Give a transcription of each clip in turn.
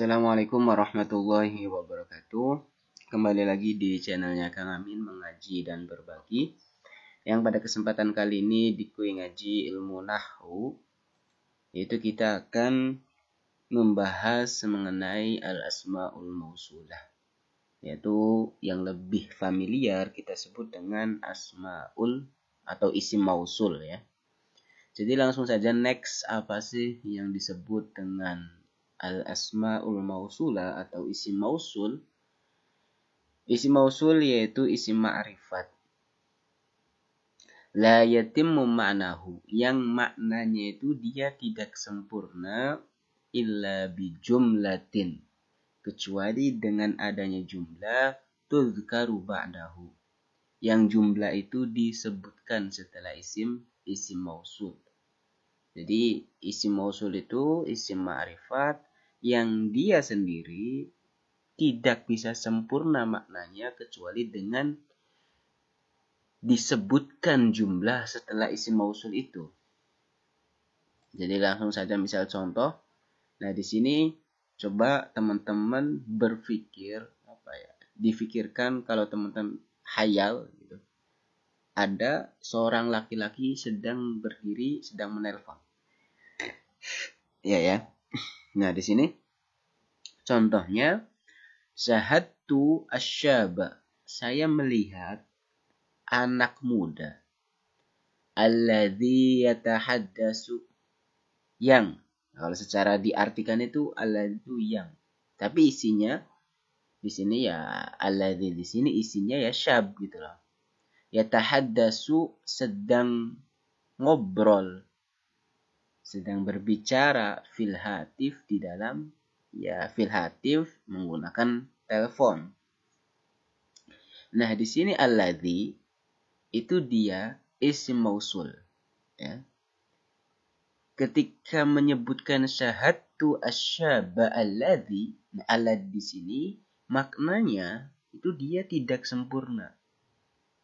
Assalamualaikum warahmatullahi wabarakatuh. Kembali lagi di channelnya Kang Amin mengaji dan berbagi. Yang pada kesempatan kali ini di kuis ngaji ilmu nahwu, yaitu kita akan membahas mengenai al-asmaul mausulah, yaitu yang lebih familiar kita sebut dengan asmaul atau isim mausul ya. Jadi langsung saja next, apa sih yang disebut dengan al-asmaul mausulah atau isim mausul? Isim mausul yaitu isim ma'rifat. La yatimmu ma'nahu, yang maknanya itu dia tidak sempurna illa bi jumlatin, kecuali dengan adanya jumlah tuzkaru ba'dahu, yang jumlah itu disebutkan setelah isim mausul. Jadi isim mausul itu isim ma'rifat yang dia sendiri tidak bisa sempurna maknanya kecuali dengan disebutkan jumlah setelah isim mausul itu. Jadi langsung saja misal contoh. Nah, di sini coba teman-teman berpikir difikirkan kalau teman-teman hayal gitu. Ada seorang laki-laki sedang berdiri, sedang menelpon. Ya. Nah, di sini contohnya syahadtu asyaba, saya melihat anak muda, alladzi yatahaddasu, yang kalau secara diartikan itu alladzi itu yang, tapi isinya di sini ya alladzi, di sini isinya ya syab gitu loh. Yatahaddasu sedang ngobrol, sedang berbicara fil hatif, di dalam ya fil hatif menggunakan telepon. Nah, di sini alladzi itu dia isim mausul ya. Ketika menyebutkan syahadtu asyaba alladzi, alladzi di sini maknanya itu dia tidak sempurna,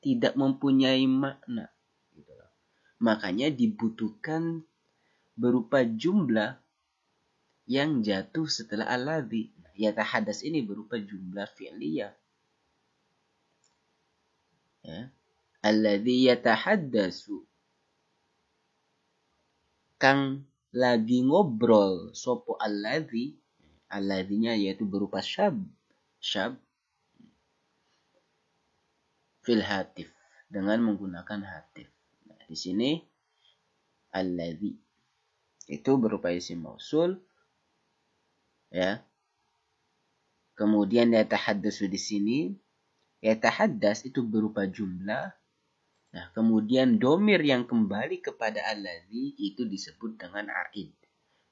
tidak mempunyai makna gitu loh. Makanya dibutuhkan berupa jumlah yang jatuh setelah alladzi. Ya, tahadas ini berupa jumlah fi'liyah ya. Alladzi yatahaddasu, kang lagi ngobrol sopo alladzi, alladzinya yaitu berupa syab fil hatif, dengan menggunakan hatif. Nah, di sini alladzi itu berupa isim mausul ya. Kemudian yatahaddasu di sini, yatahaddas itu berupa jumlah. Nah, kemudian domir yang kembali kepada alladzi itu disebut dengan aid.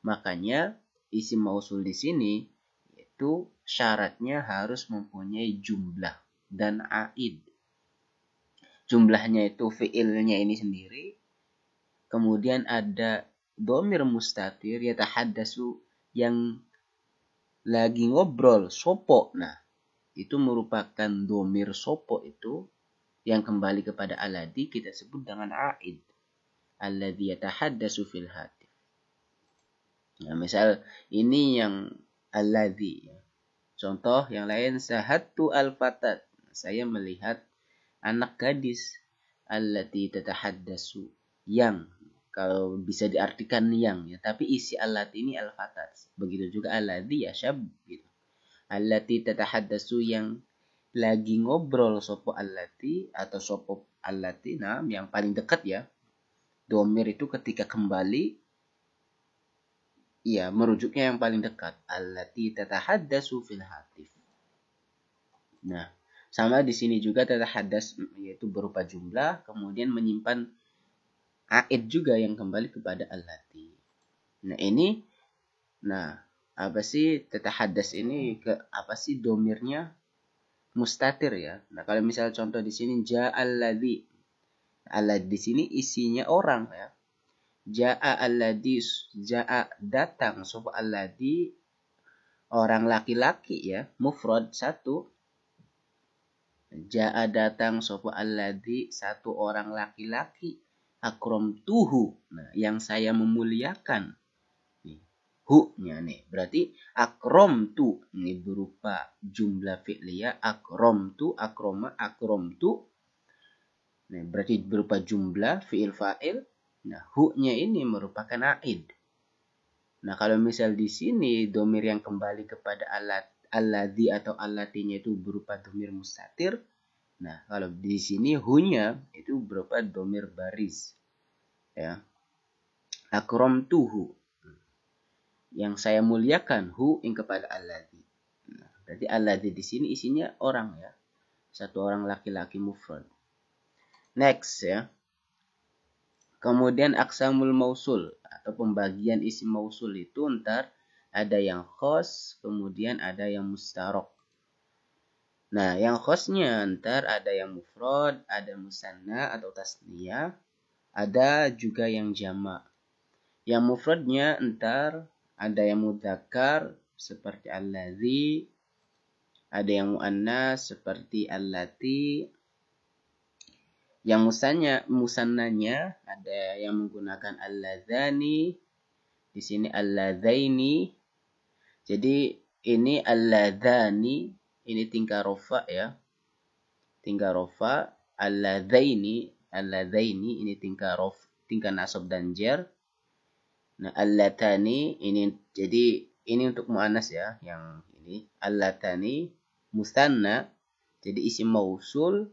Makanya isim mausul di sini itu syaratnya harus mempunyai jumlah dan aid. Jumlahnya itu fi'ilnya ini sendiri. Kemudian ada domir mustatir yatahaddasu, yang lagi ngobrol sopo. Nah, itu merupakan domir sopo itu yang kembali kepada alladzi, kita sebut dengan aid. Alladzi yatahaddasu fil hatif. Nah, misal ini yang alladzi ya. Contoh yang lain, syahadtu al-fatat, saya melihat anak gadis, allati tatahaddasu, yang kalau bisa diartikan yang ya, tapi isi allati ini al-fatat. Begitu juga alladzi ya syab gitu. Allati tatahaddasu, yang lagi ngobrol sopo allati atau sopo allati, nah yang paling dekat ya. Domir itu ketika kembali ya merujuknya yang paling dekat, allati tatahaddasu fil hatif. Nah, sama di sini juga tatahaddas yaitu berupa jumlah, kemudian menyimpan aid juga yang kembali kepada allati. Nah, ini apa sih tatahaddas ini, apa sih domirnya? Mustatir ya. Nah, kalau misal contoh di sini ja'alladzi. Alladzi di sini isinya orang ya. Ja'alladzi, ja'a datang, sapa alladzi orang laki-laki ya, mufrad satu. Ja'a datang, sapa alladzi satu orang laki-laki. Akramtuhu. Nah, yang saya memuliakan. Nih. hu-nya nih. Berarti akramtu ini berupa jumlah fi'liyah, akramtu, akroma, akramtu. Nah, berarti berupa jumlah fi'il fa'il. Nah, hu-nya ini merupakan a'id. Nah, kalau misal di sini domir yang kembali kepada alladzi atau allatinya itu berupa domir mustatir. Nah, kalau di sini hu-nya itu berupa domir baris. Ya. Akramtuhu. Yang saya muliakan hu yang kepada alladzi. Nah, berarti alladzi di sini isinya orang ya. Satu orang laki-laki mufrad. Next ya. Kemudian aqsamul mausul atau pembagian isim mausul itu ntar ada yang khos, kemudian ada yang mustarok. Nah, yang khosnya ntar ada yang mufrad, ada musanna atau tasniyah, ada juga yang jamak. Yang mufradnya ntar ada yang mudzakkar seperti allazi, ada yang muannas seperti allati. Yang musannanya ada yang menggunakan alladzani, di sini alladzaini. Jadi ini alladzani, ini tingkah rofa ya. Tingkah rofa, alladzaini ini tingkah nasab dan jar. Nah, allatani ini jadi ini untuk muannas ya, yang ini allatani musanna. Jadi isim mausul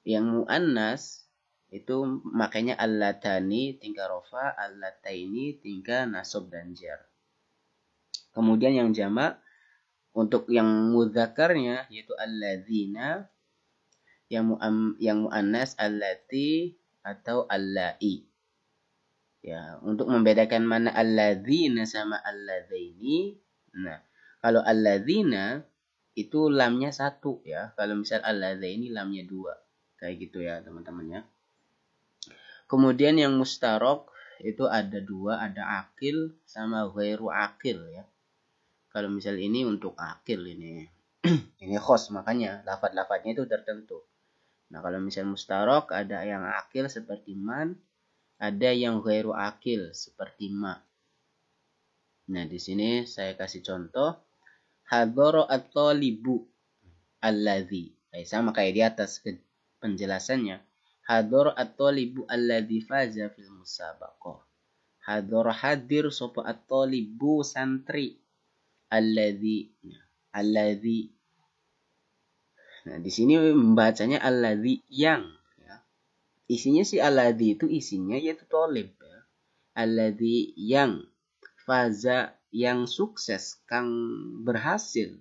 yang muannas itu makanya allatani tingkah rofa, allataini tingkah nasab dan jar. Kemudian yang jamak untuk yang mudzakarnya yaitu alladzina, yang muannas allati atau allai. Ya, untuk membedakan mana alladzina sama alladzaini. Nah, kalau alladzina itu lamnya satu ya. Kalau misal alladzaini lamnya dua. Kayak gitu ya, teman-teman ya. Kemudian yang mustarok itu ada dua, ada akil sama ghairu akil ya. Kalau misal ini untuk akil ini. Ini khos, makanya lafadz-lafadznya itu tertentu. Nah, kalau misal mustarok ada yang akil seperti man, ada yang ghairu akil seperti ma. Nah, di sini saya kasih contoh. Hadhara at-talibu alladzi. Sama kayak di atas penjelasannya. Hadhara at-talibu alladzi faza fil musabaqah. Hadhara hadir sapa at-talibu santri alladzi. Nah, di sini membacanya alladzi yang. Isinya si alladzi itu isinya yaitu tolib ya. Alladzi yang faza yang sukses kang berhasil.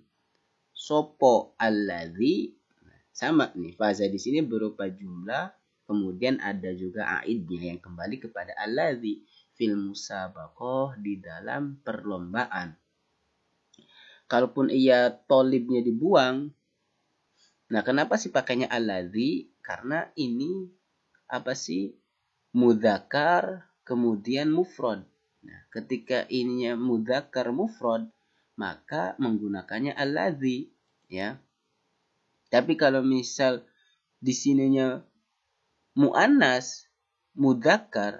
Sopo alladzi sama nih, faza di sini berupa jumlah, kemudian ada juga aidnya yang kembali kepada alladzi fil musabaqah di dalam perlombaan. Kalaupun ia tolibnya dibuang, nah kenapa sih pakainya alladzi? Karena ini apa sih? Mudzakkar kemudian mufrad. Nah, ketika ininya mudzakkar mufrad, maka menggunakannya alladzi ya. Tapi kalau misal di sininya muannas mudzakkar,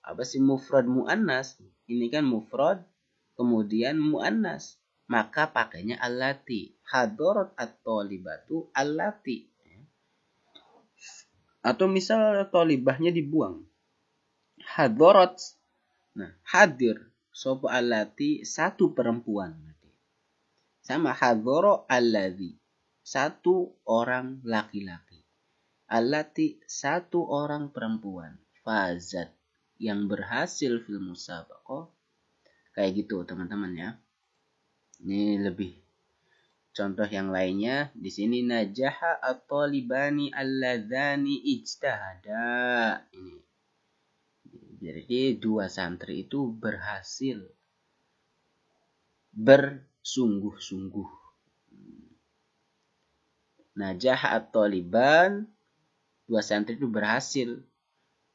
apa sih mufrad muannas? Ini kan mufrad kemudian muannas, maka pakainya allati. Hadarat at-talibatu allati. Atau misal tolibahnya dibuang. Hadarat. Nah, hadir. Sopo allati satu perempuan. Sama hadara alladzi. Satu orang laki-laki. Allati satu orang perempuan. Fazat. Yang berhasil fil musabaqah. Kayak gitu teman-teman ya. Ini lebih contoh yang lainnya di sini najaha at-talibani alladzani ijtahada. Ini. Jadi dua santri itu berhasil bersungguh-sungguh. Najaha at-taliban, dua santri itu berhasil.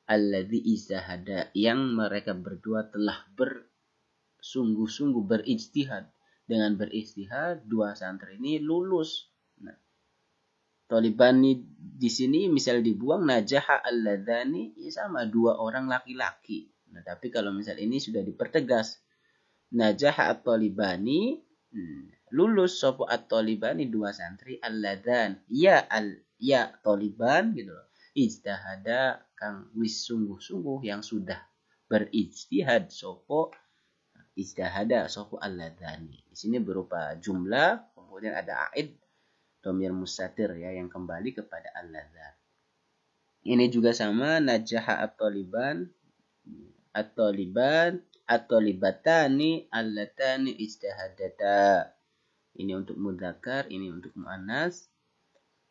Alladzi ijtahada, yang mereka berdua telah bersungguh-sungguh berijtihad. Dengan berijtihad, dua santri ini lulus. Nah, Talibani di sini misal dibuang najaha alladzani, ya sama dua orang laki-laki. Nah, tapi kalau misal ini sudah dipertegas Najaha at-talibani, lulus sopo at-talibani, dua santri, alladhan ya taliban gitu loh. Ijtihada kang wis sungguh-sungguh yang sudah berijtihad sopo ijtihada sopo alladhani. Di sini berupa jumlah, kemudian ada aid dhamir mustatir ya yang kembali kepada alladhan. Ini juga sama, najaha at-taliban at-talibatani allatani ijtihadata. Ini untuk mudzakkar, ini untuk muannas.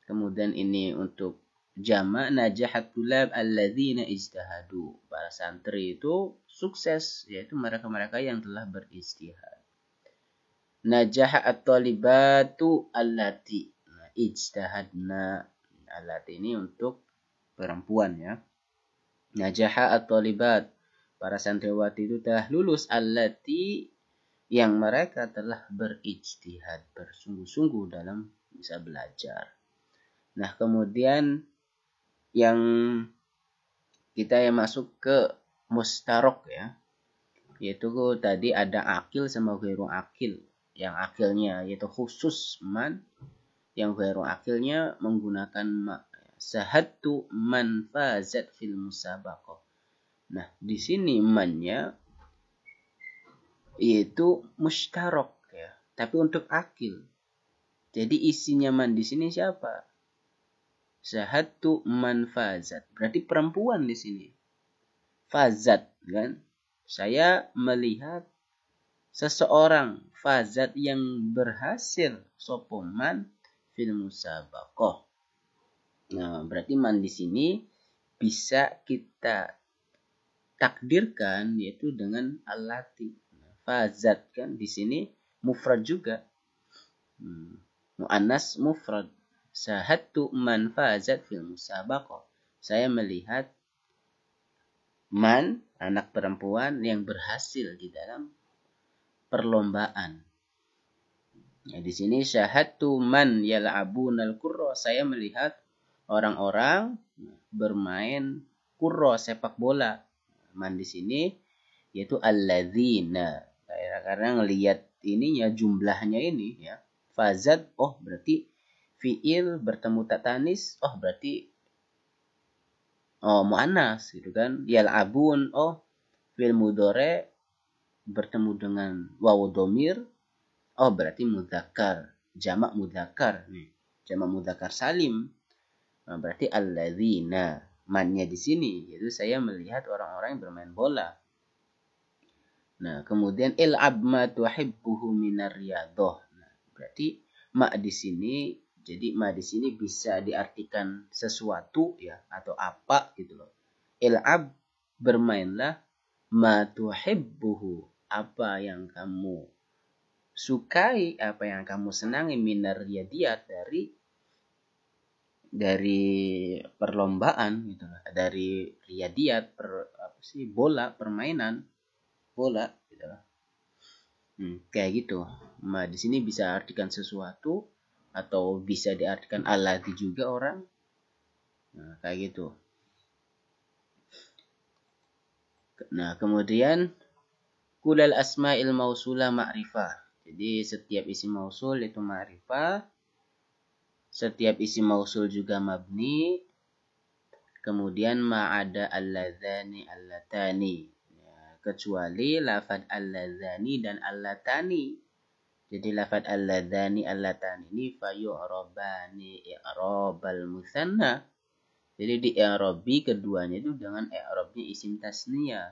Kemudian ini untuk jama' najahat tulab alladzina ijtihadu. Para santri itu sukses, yaitu mereka-mereka yang telah berijtihad. Najaha at-talibatu allati ijtihadna. Allati ini untuk perempuan ya. Najaha at-talibat, para santriwati itu telah lulus, allati yang mereka telah berijtihad, bersungguh-sungguh dalam bisa belajar. Nah, kemudian yang kita yang masuk ke mustarok ya, yaitu tadi ada akil sama ghairu akil. Yang akilnya yaitu khusus man, yang ghairu akilnya menggunakan ma. Sahadtu man fazat fil musabaqah. Nah, di sini mannya yaitu mustarok ya, tapi untuk akil. Jadi isinya man di sini siapa? Sahadtu man fazat. Berarti perempuan di sini. Fazat kan? Saya melihat seseorang fazat yang berhasil sopoman fil musabaqah. Nah, berarti man di sini bisa kita takdirkan yaitu dengan allati. Fazat kan di sini mufrad juga. Muannas mufrad. Sahadtu man fazat fil musabaqah. Saya melihat man, anak perempuan yang berhasil di dalam perlombaan. Ya, di sini syahadtu man yal'abunal qurra. Saya melihat orang-orang bermain qurra, sepak bola. Man di sini yaitu alladzina. Karena ngelihat ininya, jumlahnya ini ya. Fazat, oh berarti fiil bertemu tatanis, oh berarti muannas gitu kan. Yal'abun, oh fiil mudhari bertemu dengan wawu dhamir, oh berarti mudzakkar, jamak mudzakkar nih. Jamak mudzakkar salim. Nah, berarti alladzina. Mannya di sini yaitu saya melihat orang-orang yang bermain bola. Nah, kemudian il'ab ma tuhibbuhu minar riyadhah. Nah, berarti ma di sini, jadi ma di sini bisa diartikan sesuatu ya atau apa gitu loh. Il'ab, bermainlah, ma tuhibbuhu, apa yang kamu sukai, apa yang kamu senangi, minar riyadiyat, dari perlombaan gitu loh. Dari riyadiyat, bola, permainan bola gitu loh. Kayak gitu. Nah, di sini bisa artikan sesuatu atau bisa diartikan alladzi juga orang. Nah, kayak gitu. Nah, kemudian kulal asma'il mausula ma'rifah. Jadi setiap isim mausul itu ma'rifah. Setiap isim mausul juga mabni. Kemudian ma'ada alladzani allatani. Kecuali lafad alladzani dan allatani. Jadi lafad alladzani allatani ini fayu'rabani i'rabal musanna. Jadi di i'rabi keduanya itu dengan i'rabnya isim tasniyah.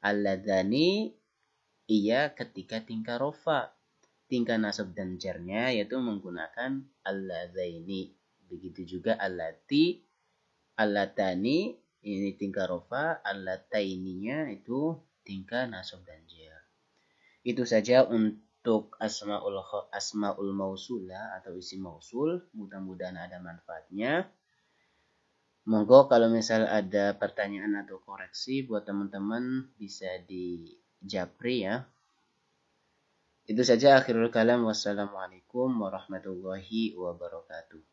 Alladzani iya ketika tingkah rofa. Tingkah nasab dan jarnya yaitu menggunakan alladzaini. Begitu juga allati, allatani ini tingkah rofa, allataininya itu tingkah nasab dan jar. Itu saja untuk asmaul mausula atau isim mausul. Mudah-mudahan ada manfaatnya. Monggo kalau misal ada pertanyaan atau koreksi buat teman-teman bisa dijapri ya. Itu saja akhirul kalam. Wassalamualaikum warahmatullahi wabarakatuh.